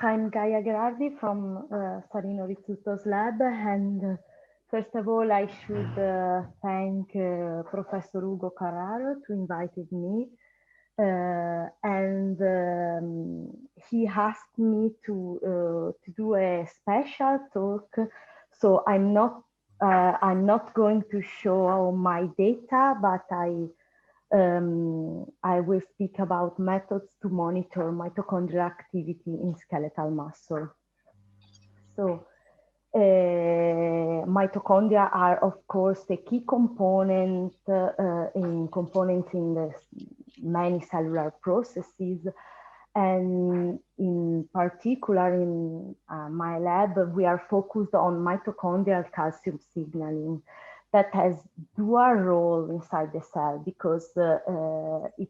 I'm Gaia Gherardi from Sarino Rizzuto's lab, and first of all, I should thank Professor Ugo Carraro to invited me, and he asked me to do a special talk. So I'm not going to show my data, but I will speak about methods to monitor mitochondrial activity in skeletal muscle. So, mitochondria are, of course, a key component in the many cellular processes, and in particular in my lab, we are focused on mitochondrial calcium signaling that has dual role inside the cell because it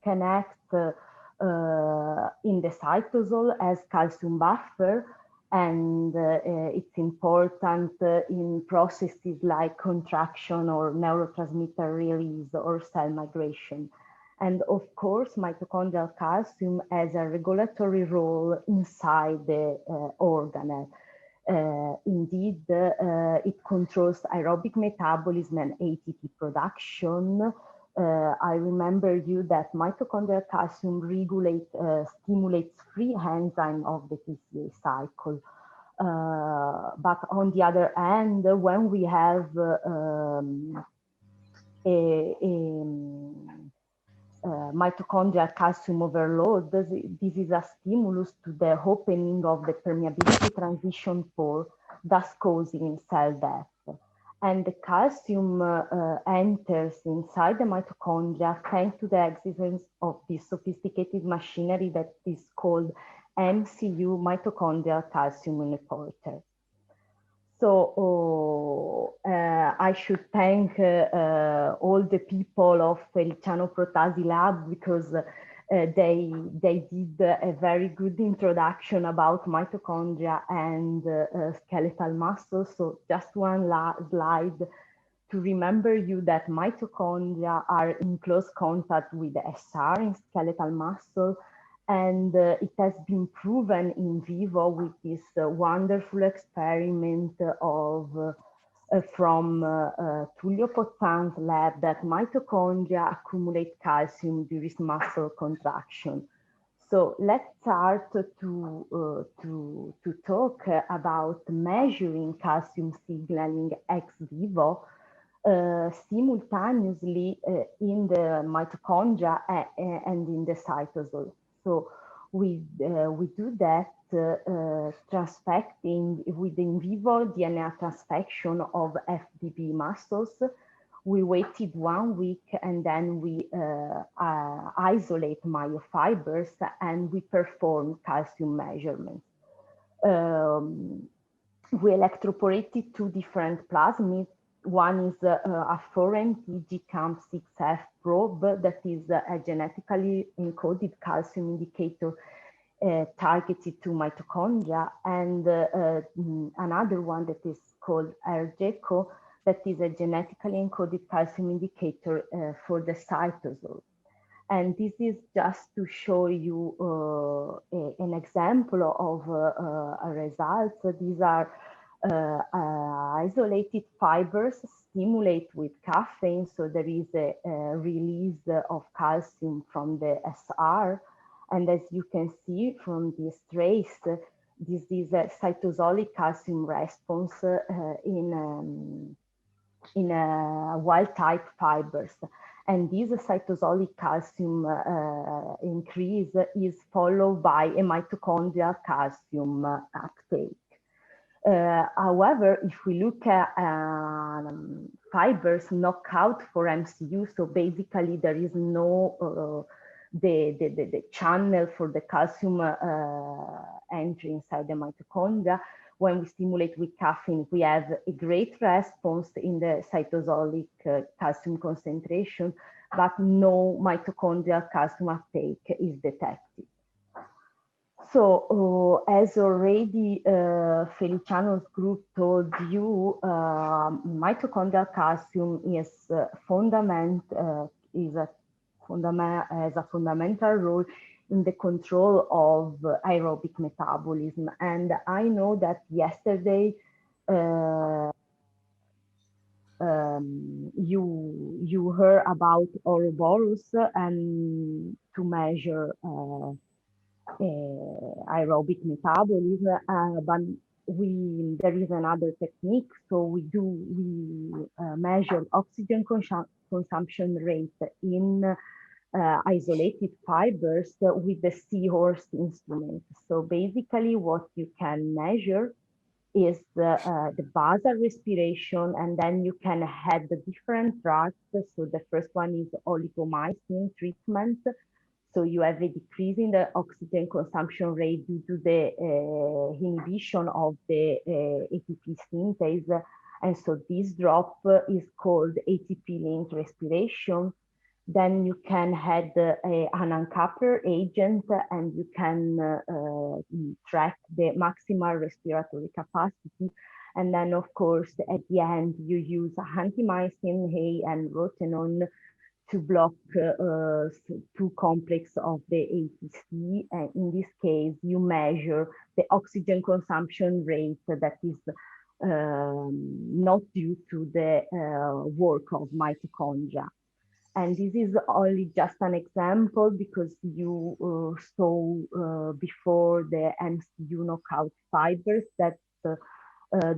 connects in the cytosol as calcium buffer, and it's important in processes like contraction or neurotransmitter release or cell migration. And of course, mitochondrial calcium has a regulatory role inside the organelle. Indeed, it controls aerobic metabolism and ATP production. I remember you that mitochondrial calcium stimulates free enzyme of the TCA cycle. But on the other hand, when we have mitochondrial calcium overload, this is a stimulus to the opening of the permeability transition pore, thus causing cell death. And the calcium enters inside the mitochondria thanks to the existence of this sophisticated machinery that is called MCU, mitochondrial calcium reporter. So I should thank all the people of Feliciano Protasi lab because they did a very good introduction about mitochondria and skeletal muscle. So just one slide to remember you that mitochondria are in close contact with the SR in skeletal muscle. And it has been proven in vivo with this wonderful experiment from Tullio Pozzan's lab that mitochondria accumulate calcium during muscle contraction. So let's start to talk about measuring calcium signaling ex vivo simultaneously in the mitochondria and in the cytosol. So we do that transfecting with in vivo DNA transfection of FBB muscles. We waited 1 week and then we isolate myofibers and we perform calcium measurements. We electroporated 2 different plasmids. One is a foreign TG-CAMP6F probe that is a genetically encoded calcium indicator targeted to mitochondria, and another one that is called RGECO that is a genetically encoded calcium indicator for the cytosol. And this is just to show you an example of results. These are isolated fibers stimulate with caffeine, so there is a release of calcium from the SR, and as you can see from this trace, this is a cytosolic calcium response in wild type fibers, and this cytosolic calcium increase is followed by a mitochondrial calcium uptake. However, if we look at fibers knockout for MCU, so basically there is no the channel for the calcium entry inside the mitochondria. When we stimulate with caffeine, we have a great response in the cytosolic calcium concentration, but no mitochondrial calcium uptake is detected. So as already Feliciano's group told you, mitochondrial calcium is has a fundamental role in the control of aerobic metabolism. And I know that yesterday you heard about Ouroboros and to measure aerobic metabolism, but there is another technique. So we measure oxygen consumption rate in isolated fibers with the Seahorse instrument. So basically what you can measure is the basal respiration, and then you can have the different drugs. So the first one is oligomycin treatment. So you have a decrease in the oxygen consumption rate due to the inhibition of the ATP synthase. And so this drop is called ATP-linked respiration. Then you can add an uncoupler agent, and you can track the maximal respiratory capacity. And then, of course, at the end, you use antimycin A and rotenone to block two complex of the ATC. And in this case, you measure the oxygen consumption rate that is not due to the work of mitochondria. And this is only just an example because you saw before the MCU knockout fibers that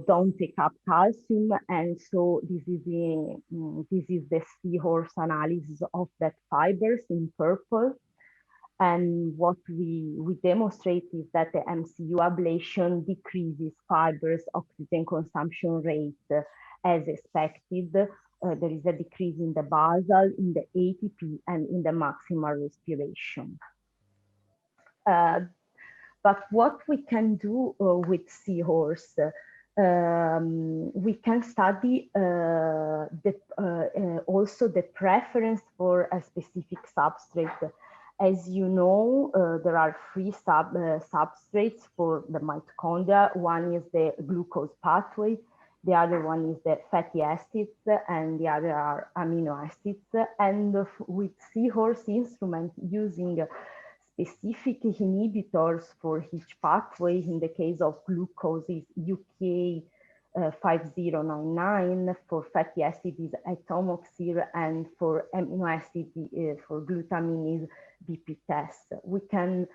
don't take up calcium, and so this is the Seahorse analysis of that fibers in purple. And what we demonstrate is that the MCU ablation decreases fibers oxygen consumption rate as expected. There is a decrease in the basal, in the ATP, and in the maximal respiration. But what we can do with Seahorse, we can study also the preference for a specific substrate. As you know, there are three substrates for the mitochondria. One is the glucose pathway, the other one is the fatty acids, and the other are amino acids. And with Seahorse instrument, using specific inhibitors for each pathway, in the case of glucose is UK 5099, for fatty acid is atomoxir, and for amino acid for glutamine is BP-test. We can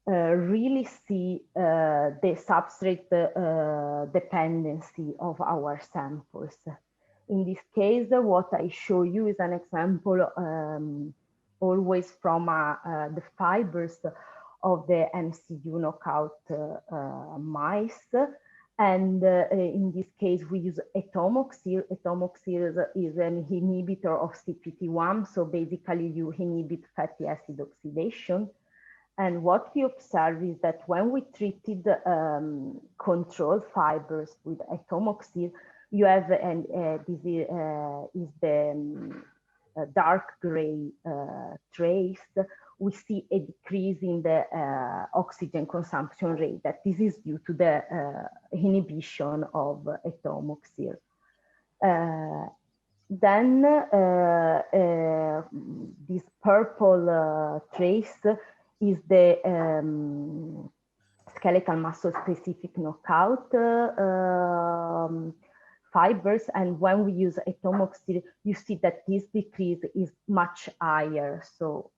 really see the substrate dependency of our samples. In this case, what I show you is an example always from the fibers of the MCU knockout mice. And in this case, we use atomoxir. Atomoxir is an inhibitor of CPT1. So basically, you inhibit fatty acid oxidation. And what we observe is that when we treated control fibers with atomoxir, you have, and this is the dark gray trace, we see a decrease in the oxygen consumption rate, that this is due to the inhibition of atomoxir. Then this purple trace is the skeletal muscle specific knockout fibers, and when we use atomoxir, you see that this decrease is much higher. So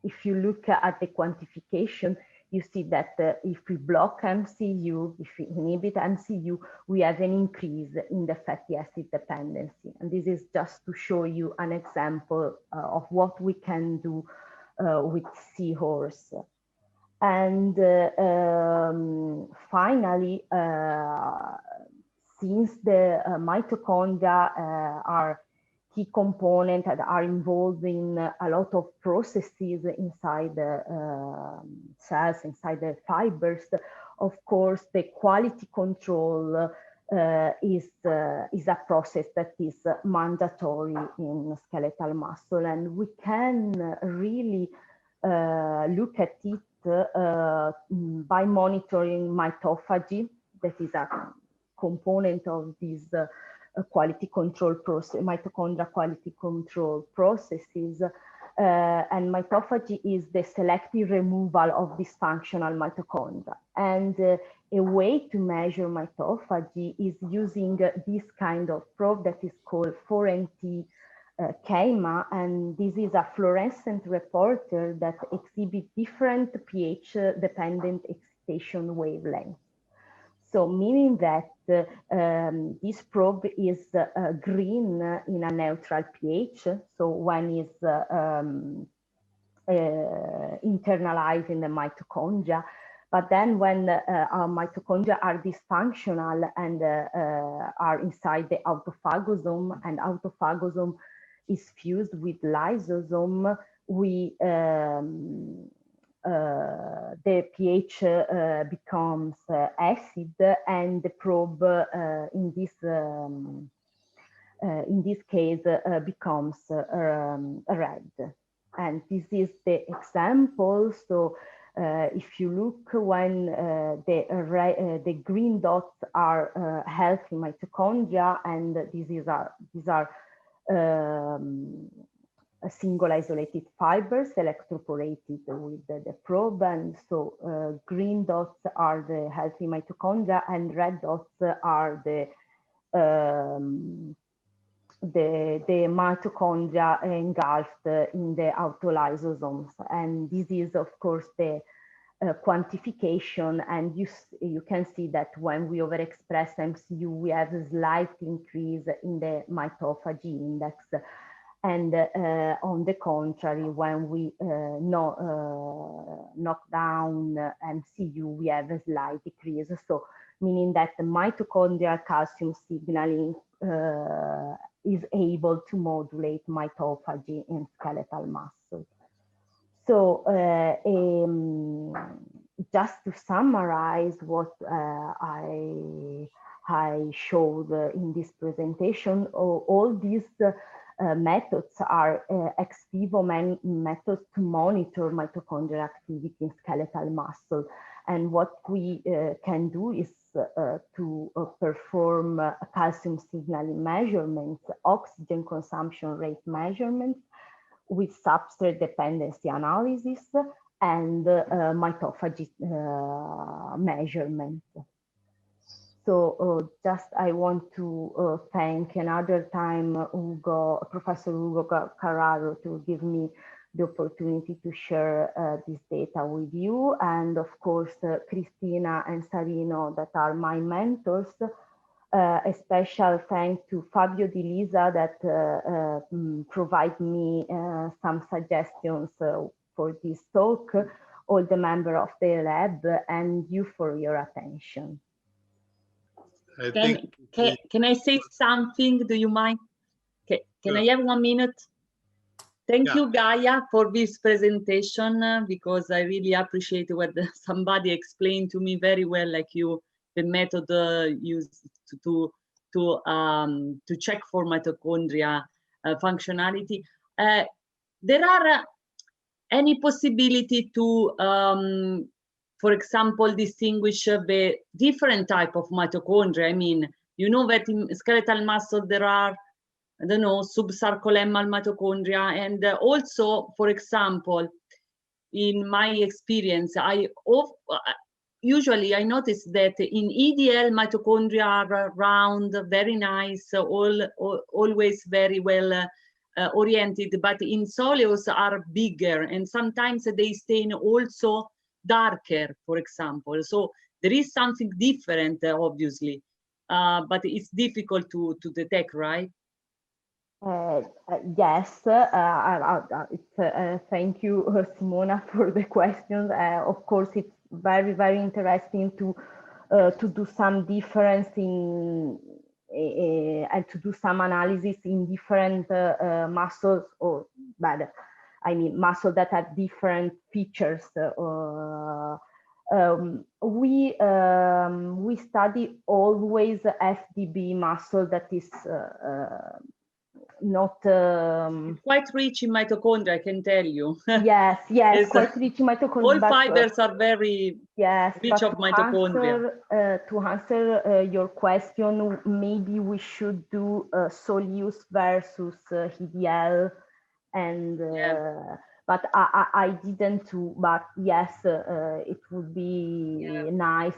if you look at the quantification, you see that if we block MCU, if we inhibit MCU, we have an increase in the fatty acid dependency. And this is just to show you an example of what we can do with Seahorse. And finally, since the mitochondria are key components that are involved in a lot of processes inside the cells, inside the fibers, of course, the quality control is a process that is mandatory in skeletal muscle. And we can really look at it by monitoring mitophagy, that is a component of this quality control process, mitochondrial quality control processes. And mitophagy is the selective removal of dysfunctional mitochondria. And a way to measure mitophagy is using this kind of probe that is called 4NT KEIMA, and this is a fluorescent reporter that exhibits different pH-dependent excitation wavelengths. So meaning that this probe is green in a neutral pH. So when it's internalized in the mitochondria, but then when our mitochondria are dysfunctional and are inside the autophagosome, and autophagosome is fused with lysosome, we the pH becomes acid, and the probe in this case becomes red. And this is the example. So if you look when the green dots are healthy mitochondria, and these are single isolated fibers electroporated with the probe, and so green dots are the healthy mitochondria, and red dots are the mitochondria engulfed in the autolysosomes. And this is, of course, the quantification, and you can see that when we overexpress MCU, we have a slight increase in the mitophagy index. And on the contrary, when we knock down MCU, we have a slight decrease. So meaning that the mitochondrial calcium signaling is able to modulate mitophagy in skeletal muscle. So just to summarize what I showed in this presentation, all these methods are ex vivo methods to monitor mitochondrial activity in skeletal muscle. And what we can do is to perform calcium signaling measurements, oxygen consumption rate measurements with substrate dependency analysis, and mitophagy measurements. So just I want to thank another time Professor Ugo Carraro, to give me the opportunity to share this data with you, and of course Cristina and Sarino, that are my mentors. A special thanks to Fabio Di Lisa, that provide me some suggestions for this talk, all the members of the lab, and you for your attention. Can I say something? Do you mind? Can I have 1 minute? Thank you, Gaia, for this presentation, because I really appreciate what somebody explained to me very well, like you, the method used to check for mitochondria functionality. There are any possibility to, for example, distinguish the different type of mitochondria? I mean, you know that in skeletal muscle there are, I don't know, subsarcolemmal mitochondria, and also, for example, in my experience, usually I notice that in EDL mitochondria are round, very nice, always very well oriented, but in soleus are bigger, and sometimes they stain also darker, for example. So there is something different, obviously, but it's difficult to detect, right? Yes, thank you, Simona, for the question. Of course, it's very, very interesting to do some difference in and to do some analysis in different muscles, or but I mean muscles that have different features. We study always FDB muscle that is not quite rich in mitochondria, I can tell you. Yes, quite rich in mitochondria. All fibers are very rich of mitochondria. To answer your question, maybe we should do Soleus versus EDL and but I didn't do. But yes, it would be nice.